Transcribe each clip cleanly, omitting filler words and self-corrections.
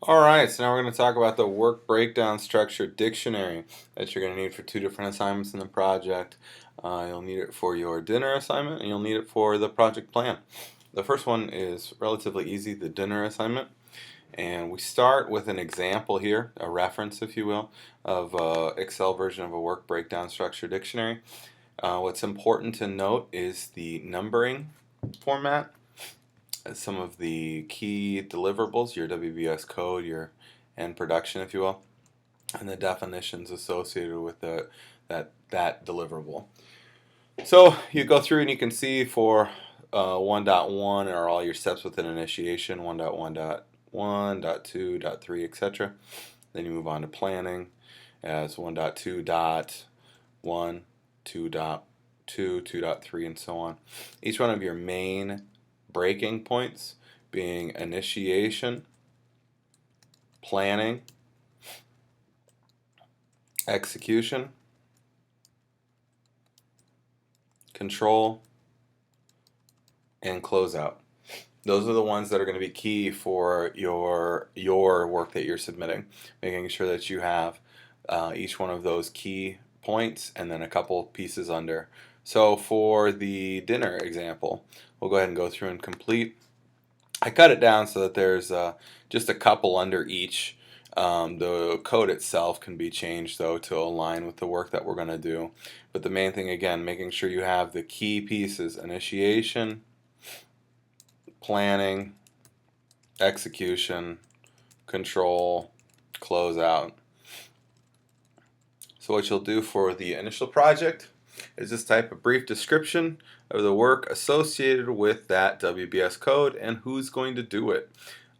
Alright, so now we're going to talk about the work breakdown structure dictionary that you're going to need for two different assignments in the project. You'll need it for your dinner assignment and you'll need it for the project plan. The first one is relatively easy, the dinner assignment. And we start with an example here, a reference if you will, of an Excel version of a work breakdown structure dictionary. What's important to note is the numbering format. Some of the key deliverables, your WBS code, your end production, if you will, and the definitions associated with that deliverable. So you go through and you can see for 1.1 are all your steps within initiation, 1.1.1, .2, .3, etc. Then you move on to planning as 1.2.1, 2.2, 2.3, and so on. Each one of your main breaking points being initiation, planning, execution, control, and closeout. Those are the ones that are going to be key for your work that you're submitting, making sure that you have each one of those key points and then a couple pieces under. So for the dinner example, we'll go ahead and go through and complete. I cut it down so that there's just a couple under each. The code itself can be changed though to align with the work that we're going to do. But the main thing again, making sure you have the key pieces: initiation, planning, execution, control, closeout. So what you'll do for the initial project is just type a brief description of the work associated with that WBS code and who's going to do it.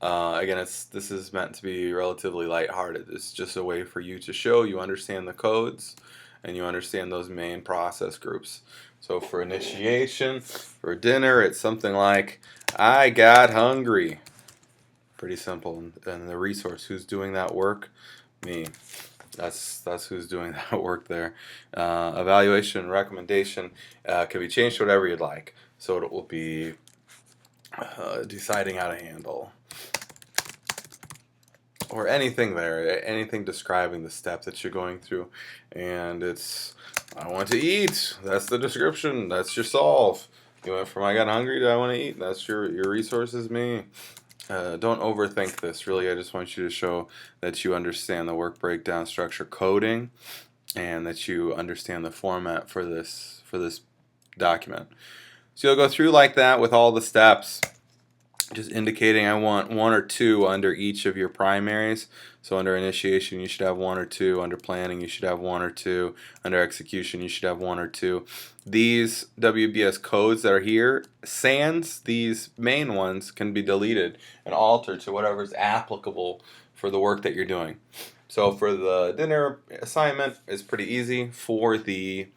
Again, this is meant to be relatively lighthearted. It's just a way for you to show you understand the codes and you understand those main process groups. So for initiation, for dinner, it's something like, I got hungry. Pretty simple. And the resource, who's doing that work? Me. That's who's doing that work there. Evaluation and recommendation can be changed to whatever you'd like. So it will be deciding how to handle, or anything there, anything describing the step that you're going through. And it's, I want to eat. That's the description. That's your solve. You went from I got hungry to I want to eat. That's your resource is me. Don't overthink this. Really, I just want you to show that you understand the work breakdown structure coding and that you understand the format for this document. So you'll go through like that with all the steps, just indicating I want one or two under each of your primaries. So under initiation you should have one or two, under planning you should have one or two, under execution you should have one or two. These WBS codes that are here, sans these main ones, can be deleted and altered to whatever is applicable for the work that you're doing. So for the dinner assignment, it's pretty easy. For the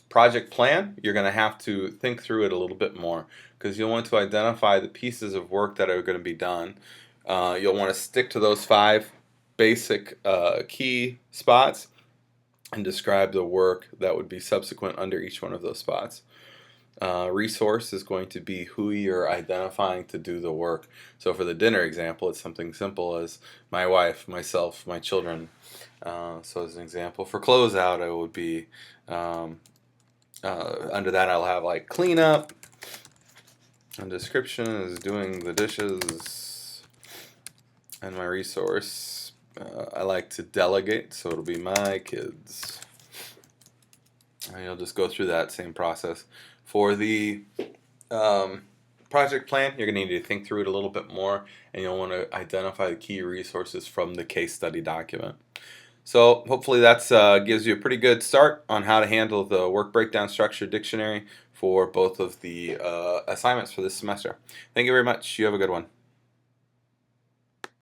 project plan, you're going to have to think through it a little bit more because you'll want to identify the pieces of work that are going to be done. You'll want to stick to those 5 basic key spots and describe the work that would be subsequent under each one of those spots. Resource is going to be who you're identifying to do the work. So for the dinner example, it's something simple as my wife, myself, my children. So as an example, for closeout, it would be under that I'll have like cleanup, and description is doing the dishes, and my resource, I like to delegate, so it'll be my kids. And you'll just go through that same process. For the project plan, you're going to need to think through it a little bit more, and you'll want to identify the key resources from the case study document. So hopefully that gives you a pretty good start on how to handle the work breakdown structure dictionary for both of the assignments for this semester. Thank you very much. You have a good one.